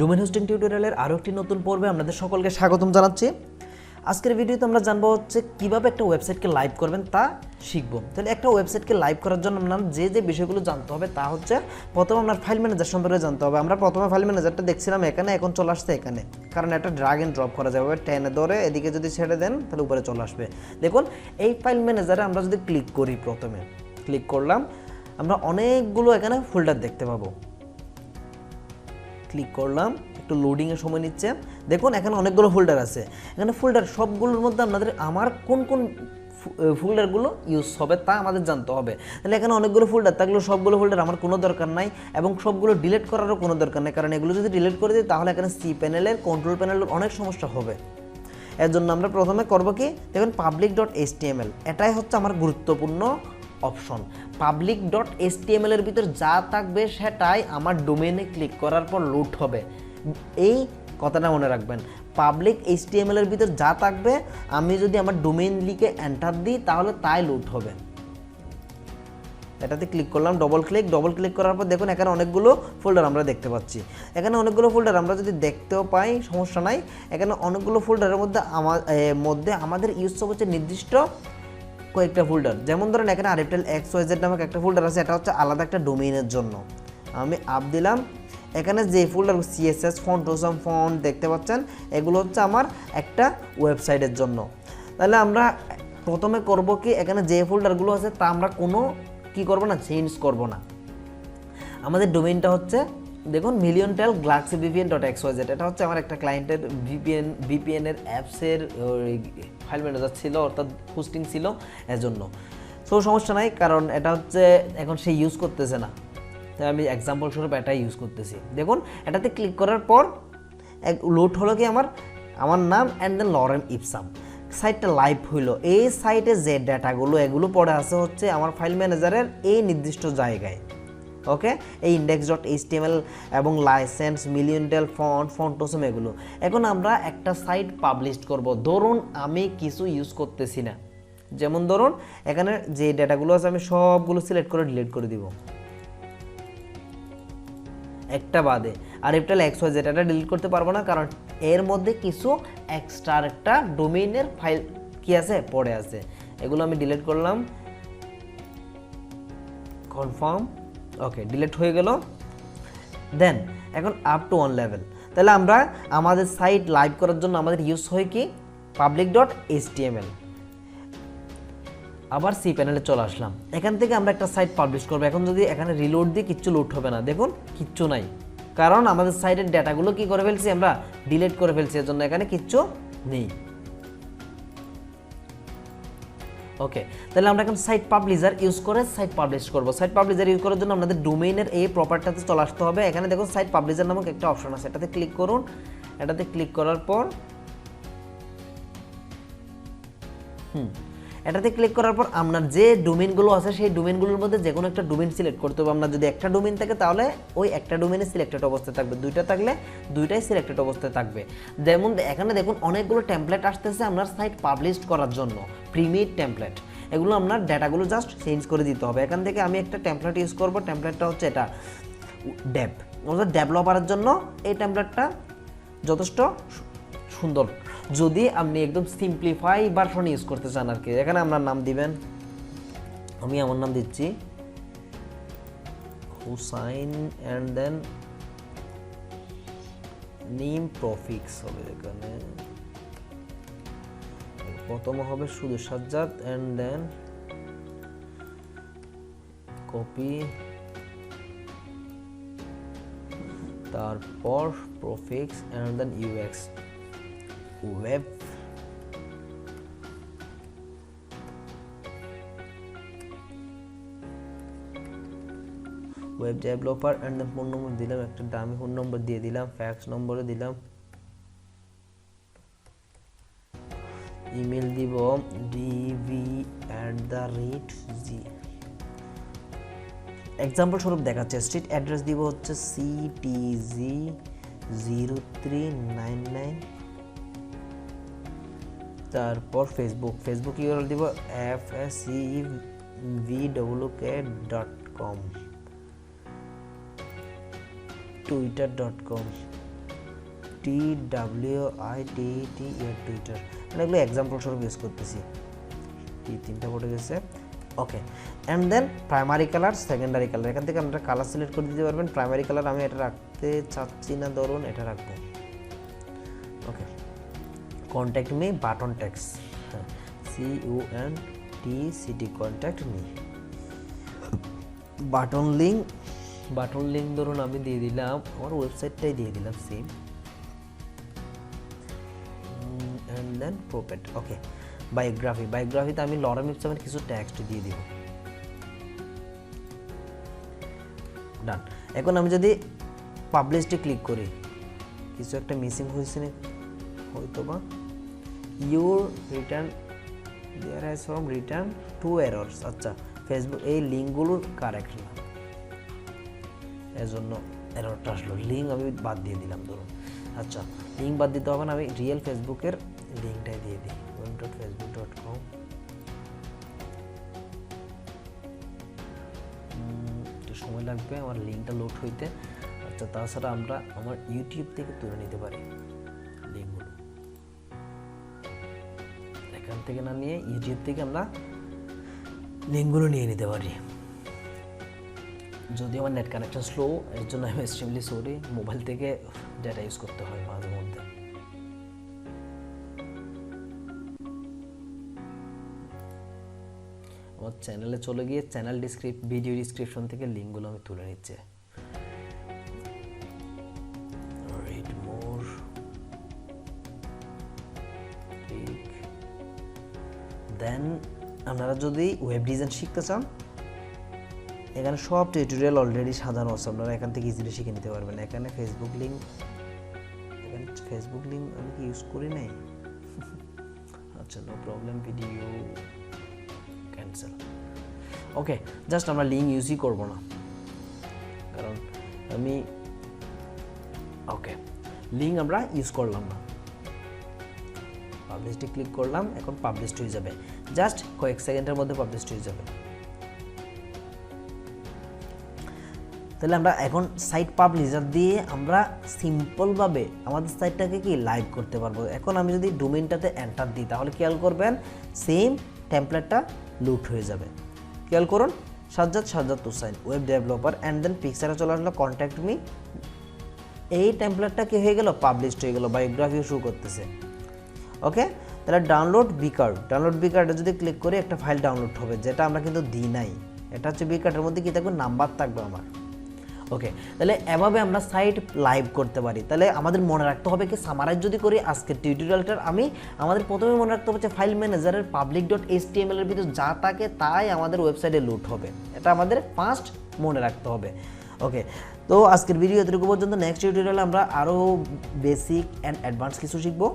Domain hosting টিউটোরিয়ালের আরও একটি নতুন পর্বে আপনাদের সকলকে স্বাগতম জানাচ্ছি। আজকের ভিডিওতে আমরা জানবো হচ্ছে কীভাবে একটা ওয়েবসাইটকে লাইভ করবেন তা শিখবো। তাহলে একটা ওয়েবসাইটকে লাইভ করার জন্য আপনার যে বিষয়গুলো জানতে হবে তা হচ্ছে প্রথমে আপনার ফাইল ম্যানেজার সম্পর্কে জানতে হবে। আমরা প্রথমে ফাইল ম্যানেজারটা দেখছিলাম এখানে, এখন চলে আসছে এখানে, কারণ এটা ড্রাগ অ্যান্ড ড্রপ করা যাবে। টেনে ধরে এদিকে যদি ছেড়ে দেন তাহলে উপরে চলে আসবে। দেখুন এই ফাইল ম্যানেজারে আমরা যদি ক্লিক করি, প্রথমে ক্লিক করলাম, আমরা অনেকগুলো এখানে ফোল্ডার দেখতে পাবো। ক্লিক করলাম, একটু লোডিংয়ের সময় নিচ্ছে। দেখুন এখানে অনেকগুলো ফোল্ডার আছে। এখানে ফোল্ডার সবগুলোর মধ্যে আমার কোন কোন ফোল্ডারগুলো ইউজ হবে তা আমাদের জানতে হবে। তাহলে এখানে অনেকগুলো ফোল্ডার থাকলেও সবগুলো ফোল্ডার আমার কোনো দরকার নাই, এবং সবগুলো ডিলিট করারও কোনো দরকার নেই, কারণ এগুলো যদি ডিলিট করে দিই তাহলে এখানে cPanel-এর কন্ট্রোল প্যানেলের অনেক সমস্যা হবে। এর জন্য আমরা প্রথমে করব কি, দেখুন public.html, এটাই হচ্ছে আমার গুরুত্বপূর্ণ অপশন। public.html এর ভিতর যা থাকবে সেটাই আমার ডোমেইনে ক্লিক করার পর লোড হবে। এই কথাটা মনে রাখবেন, পাবলিক HTML এর ভিতর যা থাকবে আমি যদি আমার ডোমেইন লিখে এন্টার দিই তাহলে তাই লোড হবে। এটাতে ক্লিক করলাম, ডবল ক্লিক করার পর দেখুন এখানে অনেকগুলো ফোল্ডার আমরা দেখতে পাচ্ছি। এখানে অনেকগুলো ফোল্ডার আমরা যদি দেখতেও পাই সমস্যা নাই। এখানে অনেকগুলো ফোল্ডারের মধ্যে আমাদের ইউজ হচ্ছে নির্দিষ্ট কয়েকটা ফোল্ডার। যেমন ধরেন এখানে আরেকটা XYZ নামক একটা ফোল্ডার আছে, এটা হচ্ছে আলাদা একটা ডোমেইনের জন্য। আমি আপ দিলাম, এখানে যে ফোল্ডার CSS ফন্ট, হসসাin ফন্ট দেখতে পাচ্ছেন, এগুলো হচ্ছে আমার একটা ওয়েবসাইটের জন্য। তাহলে আমরা প্রথমে করব কি, এখানে যে ফোল্ডারগুলো আছে তা আমরা কোনো কি করব না, চেঞ্জ করব না। আমাদের ডোমেইনটা হচ্ছে দেখুন milliontel.xyz, এটা হচ্ছে আমার একটা ক্লায়েন্টের VPN এর অ্যাপসের ফাইল ম্যানেজার ছিল, অর্থাৎ হোস্টিং ছিল, এজন্য। সো সমস্যা নাই, কারণ এটা হচ্ছে এখন সে ইউজ করতেছে না, তাই আমি এক্সাম্পল স্বরূপ এটা ইউজ করতেছি। দেখুন এটাতে ক্লিক করার পর লোড হলো কি আমার নাম অ্যান্ড দেন লরেন ইপসাম। সাইটটা লাইভ হইলো। এই সাইটে যে ডাটাগুলো এগুলো পড়ে আছে হচ্ছে আমার ফাইল ম্যানেজারের এই নির্দিষ্ট জায়গায়। ওকে, এই index.html এবং লাইসেন্স, মিলিয়নটেল ফন্ট হসসাin এগুলো। এখন আমরা একটা সাইট পাবলিশ করব। ধরুন আমি কিছু ইউজ করতেছি না, যেমন ধরুন এখানে যে ডাটাগুলো আছে আমি সবগুলো সিলেক্ট করে ডিলিট করে দিব একটা বাদে। আর এটা XYZ এটা ডিলিট করতে পারবো না, কারণ এর মধ্যে কিছু এক্সট্রা একটা ডোমেইনের ফাইল কি আছে পড়ে আছে। এগুলো আমি ডিলিট করলাম, কনফার্ম, ওকে, ডিলিট হয়ে গেল। দেন এখন আপ টু 1 লেভেল। তাহলে আমরা আমাদের সাইট লাইভ করার জন্য আমাদের ইউজ হয় কি, public.html। আবার cPanel-এ চলে আসলাম, এখান থেকে আমরা একটা সাইট পাবলিশ করবো। এখন যদি এখানে রিলোড দিই কিচ্ছু লোড হবে না, দেখুন কিচ্ছু নাই, কারণ আমাদের সাইটের ডেটাগুলো কি করে ফেলছি, আমরা ডিলিট করে ফেলছি, এর জন্য এখানে কিচ্ছু নেই। ওকে, তাহলে আমরা এখন সাইট পাবলিশার ইউজ করে সাইট পাবলিশ করব। সাইট পাবলিশার ইউজ করার জন্য আমাদের ডোমেইনের এই প্রপার্টিতে চলে আসতে হবে। এখানে দেখুন সাইট পাবলিশার নামক একটা অপশন আছে, এটাতে ক্লিক করুন। এটাতে ক্লিক করার পর আপনার যে ডোমেইনগুলো আছে সেই ডোমেইনগুলোর মধ্যে যে কোনো একটা ডোমেইন সিলেক্ট করতে হবে। আপনার যদি একটা ডোমেইন থাকে তাহলে ওই একটা ডোমেইনে সিলেক্টেড অবস্থায় থাকবে, দুইটা থাকলে দুইটাই সিলেক্টেড অবস্থায় থাকবে। যেমন এখানে দেখুন অনেকগুলো টেমপ্লেট আসতেছে আপনার সাইট পাবলিশ করার জন্য, প্রিমেড টেমপ্লেট। এগুলো আপনার ডেটাগুলো জাস্ট চেঞ্জ করে দিতে হবে। এখান থেকে আমি একটা টেমপ্লেট ইউজ করব। টেমপ্লেটটা হচ্ছে এটা ডেভেলপারের জন্য এই টেমপ্লেটটা যথেষ্ট সুন্দর, যদি আপনি একদম সিম্পলিফাই ভার্সন ইউজ করতে চান আর কি। এখানে আপনার নাম দিবেন, আমি আমার নাম দিচ্ছি হসসাin, অ্যান্ড দেন নেম প্রফিক্স হবে। এখানে প্রথম হবে শুধু সাজ্জাদ, অ্যান্ড দেন কপি, তারপর prefix, and then UX web, web developer, and then phone number দিলাম, একটা দামি ফোন নম্বর দিয়ে দিলাম, ফ্যাক্স নম্বরে দিলাম, ইমেল দিব dv@g। এক্সাম্পল স্বরূপ দেখাচ্ছে, স্ট্রিট অ্যাড্রেস দিব হচ্ছে ctz 0399, তারপর ফেসবুক ইউআরএল দিব fsevwk.com, twitter.com, টুইটার, মানে এগুলো এক্সাম্পল স্বরূপ ইউজ করতেছি। তিনটা পড়ে গেছে। Okay, and then primary colour, secondary colour, এখান থেকে আপনারা কালার সিলেক্ট করে দিতে পারবেন। প্রাইমারি কালার আমি এটা রাখতে চাচ্ছি না, ধরুন এটা রাখবো। ওকে, কন্ট্যাক্ট মি বাটন টেক্সট, হ্যাঁ, CUNTCT contact me. Button link ধরুন আমি দিয়ে দিলাম আমার ওয়েবসাইটটাই দিয়ে দিলাম সেম, অ্যান্ড দেন প্রোপেট। ওকে, বায়োগ্রাফিতে আমি লরেন ইপসামের কিছু টেক্সট দিয়ে দিব। ডান। এখন আমি যদি পাবলিশে ক্লিক করি, কিছু একটা মিসিং হয়েছে না হয়তো বা, your return there has from return 2 errors. আচ্ছা, ফেসবুক এই লিঙ্কগুলোর কারেক্ট না, এজন্য এররটা আসলো। লিঙ্ক আমি বাদ দিয়ে দিলাম ধরুন। আচ্ছা, লিঙ্ক বাদ দিতে হবে না, আমি রিয়েল ফেসবুকের লিঙ্কটাই দিয়ে দিই, www.facebook.com। একটু সময় লাগবে আমার লিঙ্কটা লোড হইতে। আচ্ছা, তাছাড়া আমরা আমার ইউটিউব থেকে তুলে নিতে পারি লিঙ্কগুলো, এখান থেকে না নিয়ে ইউটিউব থেকে আমরা লিঙ্কগুলো নিয়ে নিতে পারি। যদি আমার নেট কানেকশন স্লো, এর জন্য আমি এক্সট্রিমলি সরি, মোবাইল থেকে ডেটা ইউজ করতে হয় মাঝে মধ্যে। আমার চ্যানেলে চলে গিয়ে চ্যানেল ভিডিও ডিসক্রিপশন থেকে লিঙ্কগুলো আমি তুলে নিচ্ছি। দেন আপনারা যদি ওয়েব ডিজাইন শিখতে চান, এখানে সব টিউটোরিয়াল অলরেডি সাজানো আছে, আপনারা এখান থেকে ইজিলি শিখে নিতে পারবেন। এখানে ফেসবুক লিঙ্ক আমি কি ইউজ করি নাই? আচ্ছা, নো প্রবলেম, ভিডিও ক্যান্সেল। ওকে, জাস্ট আমরা লিঙ্ক ইউজই করব না, কারণ আমি ওকে লিঙ্ক আমরা ইউজ করলাম না। পাবলিশে ক্লিক করলাম, এখন পাবলিশড হয়ে যাবে, জাস্ট কয়েক সেকেন্ডের মধ্যে পাবলিশড হয়ে যাবে। তাহলে আমরা এখন সাইট পাবলিশার দিয়ে আমরা সিম্পলভাবে আমাদের সাইটটাকে কি লাইভ করতে পারবো। এখন আমি যদি ডোমেইনটাতে এন্টার দিই, তাহলে খেয়াল করবেন সেম টেমপ্লেটটা লুট হয়ে যাবে। খেয়াল করুন, Sajjad Hossain web developer, and then পিকচারে চলে আসলো কন্ট্যাক্ট মি। এই টেমপ্লেটটা কি হয়ে গেল, পাবলিশড হয়ে গেল, বায়োগ্রাফিও শো করতেছে। ওকে, তাহলে ডাউনলোড বিকার্ডে যদি ক্লিক করে একটা ফাইল ডাউনলোড হবে, যেটা আমরা কিন্তু দিই নাই। এটা হচ্ছে বিকার্ডের মধ্যে কি থাকবে, নাম্বার থাকবে আমার। ওকে, তাহলে এভাবে আমরা সাইট লাইভ করতে পারি। তাহলে আমাদের মনে রাখতে হবে কি, সামারাইজ যদি করি আজকের টিউটোরিয়ালটার, আমাদের প্রথমে মনে রাখতে হবে যে ফাইল ম্যানেজারের public.html এর ভিতরে যা থাকে তাই আমাদের ওয়েবসাইটে লোড হবে, এটা আমাদের ফার্স্ট মনে রাখতে হবে। ওকে, তো আজকের ভিডিও এতটুকু পর্যন্ত। নেক্সট টিউটোরিয়ালে আমরা আরও বেসিক অ্যান্ড অ্যাডভান্স কিছু শিখবো।